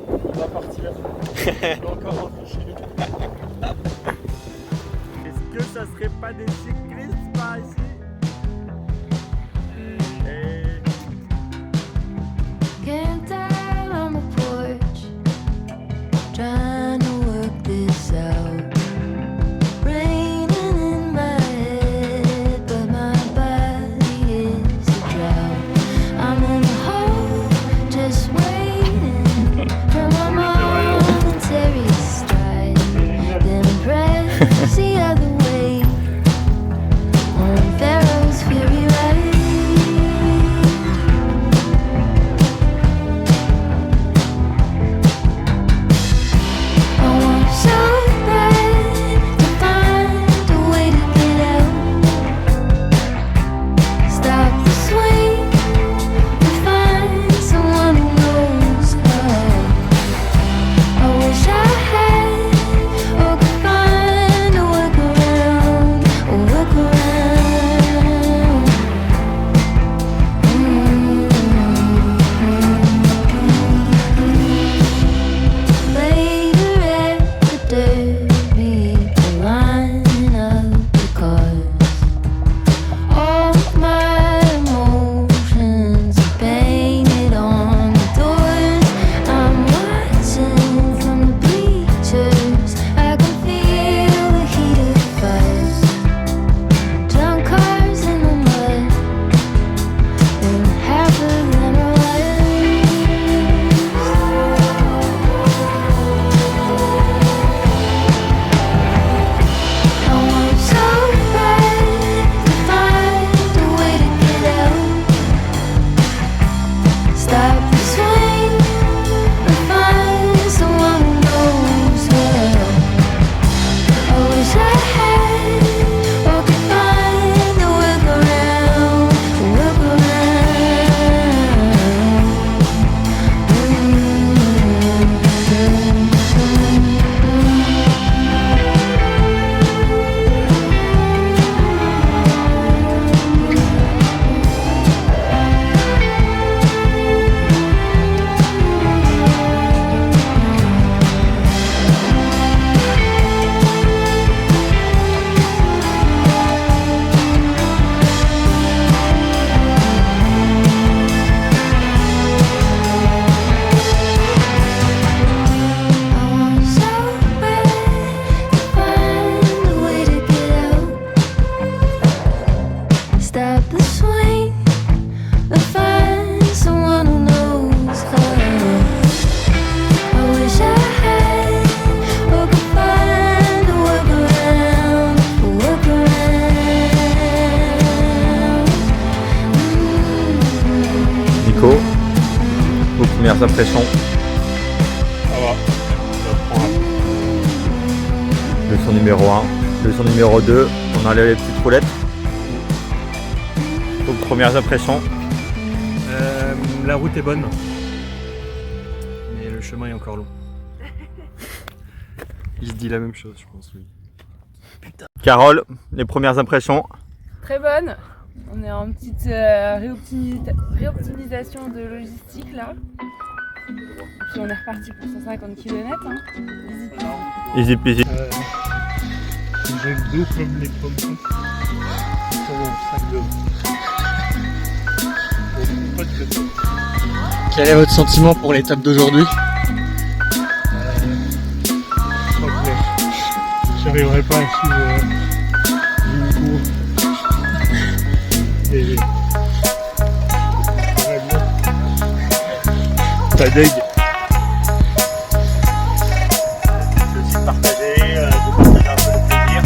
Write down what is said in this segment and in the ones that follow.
On va partir. Je vais encore rentrer. Est-ce que ça serait pas des cyclistes par ici? Camped out on the porch, trying to work this out. Raining in my head, but my body is a drought. I'm in a hole, just waiting for my momentary stride. Then press the other way on Pharaoh's fury ride. Vos premières impressions? Ça va. Leçon numéro 1. Leçon numéro 2, on enlève les petites roulettes. Donc premières impressions? La route est bonne. Mais le chemin est encore long. Il se dit la même chose, je pense, oui. Putain. Carole, les premières impressions? Très bonne. On est en petite réoptimisation de logistique là. Et puis on est reparti pour 150 km. Hein. Easy peasy. J'ai le dos comme les pommes sur mon sac d'eau. Quel est votre sentiment pour l'étape d'aujourd'hui? Je crois que j'arriverai pas à suivre du coup. Et ta deg. C'est aussi de partager un peu de plaisir.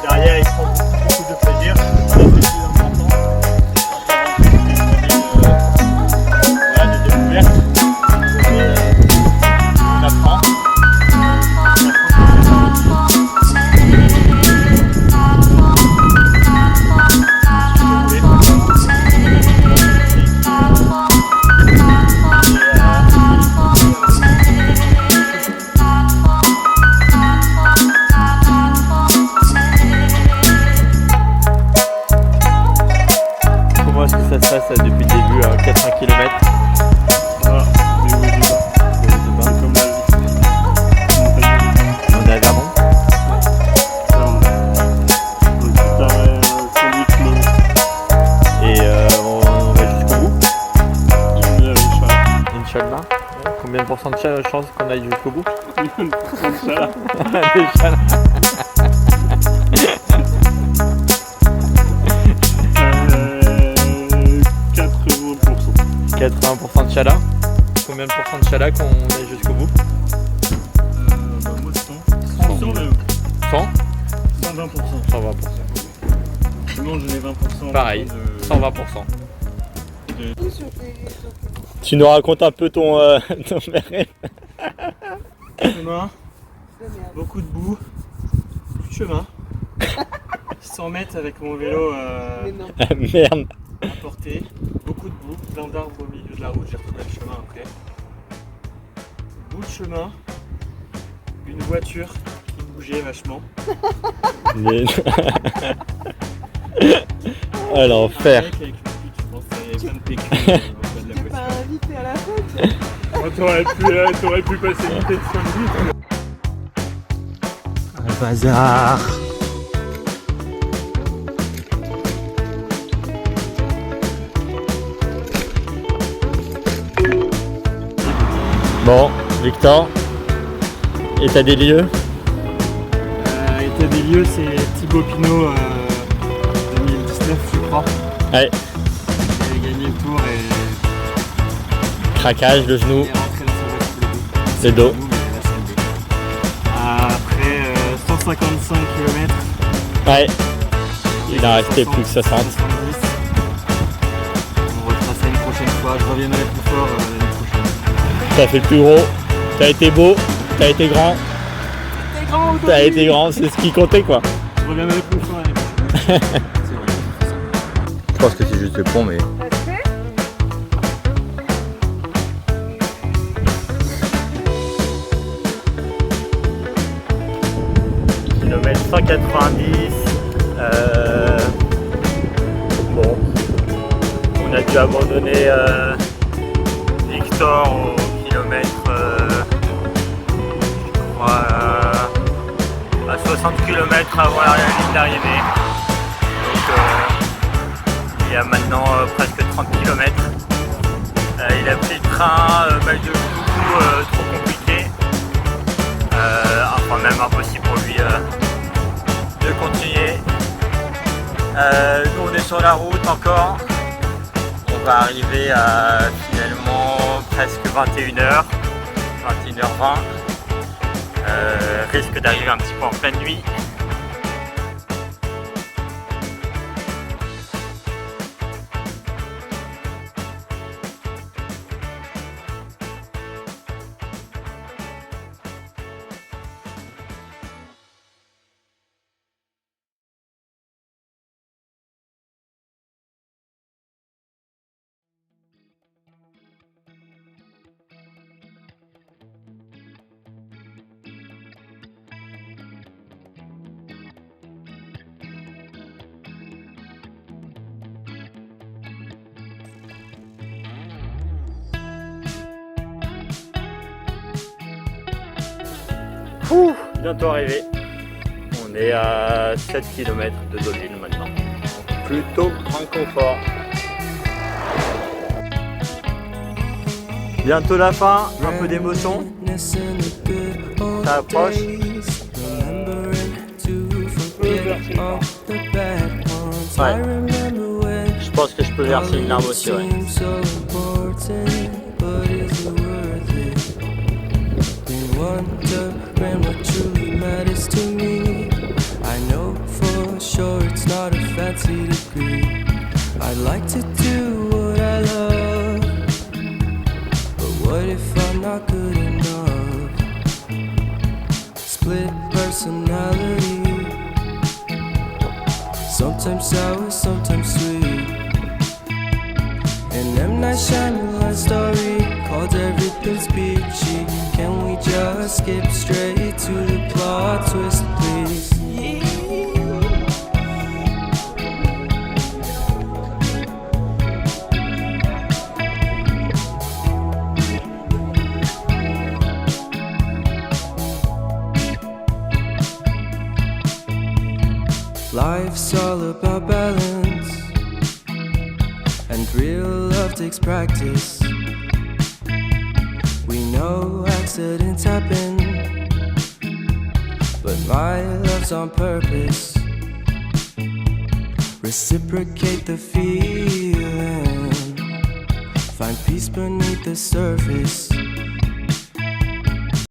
Derrière, ils prennent beaucoup de plaisir. C'est le plus important. De découverte. On apprend. Comment est-ce que ça se passe depuis le début à 400 km? Voilà, le haut et le bas. de chance qu'on aille jusqu'au bout. Inch'Allah. Inch'Allah. 80% de chala. Combien de pourcents de chala qu'on aille jusqu'au bout? Moi 100. 100 même. 100? 120%. 120%. Sinon je mets 20%. Pareil, de... 120%. de- Tu nous racontes un peu ton périple. chemin, beaucoup de boue, plus de chemin. 100 mètres avec mon vélo Merde. à portée, beaucoup de boue, plein d'arbres au milieu de la route, j'ai retrouvé le chemin après. Bout de chemin, une voiture qui bougeait vachement. Mais... oh l'enfer. Un mec avec une pute, je pense qu'il y avait plein de PQ au bas de la voiture. invité à la fête. Oh, t'aurais pu passer une tête de 5 minutes. Un bazar. Bon, Victor, état des lieux? État des lieux, c'est Thibaut Pinot 2019, je crois. Ouais, Il avait gagné le tour et craquage, le genou, est rentré dans sa voiture le dos. Après 155 km. Ouais, il en restait plus que 60. 70. On refera ça une prochaine fois, je reviendrai plus fort l'année prochaine. T'as fait le plus gros, t'as été beau, t'as été grand. T'as été grand, c'est ce qui comptait quoi. Je reviendrai plus fort l'année prochaine. C'est vrai. Je pense que c'est juste le pont, mais. Kilomètre 190. Bon, on a dû abandonner Victor au kilomètre, je crois, à 60 km avant la ligne d'arrivée. Donc, il y a maintenant presque 30 km. Il a pris le train, mal de cou, trop compliqué. Enfin même impossible pour lui de continuer. Nous on est sur la route encore. On va arriver à finalement presque 21h, 21h20. Risque d'arriver un petit peu en pleine nuit. Bientôt arrivé. On est à 7 km de Deauville maintenant. Plutôt en confort. Bientôt la fin, un peu d'émotion. Ça approche. Ouais. Je pense que je peux verser une larme aussi, ouais. Wondering what truly matters to me. I know for sure it's not a fancy degree. I'd like to do what I love, but what if I'm not good enough? Split personality, sometimes sour, sometimes sweet. An M. Night Shyamalan story called Everything's Peachy. Can we just skip straight to the plot twist, please? Life's all about balance, and real love takes practice. We know accidents happen, but my love's on purpose. Reciprocate the feeling, find peace beneath the surface.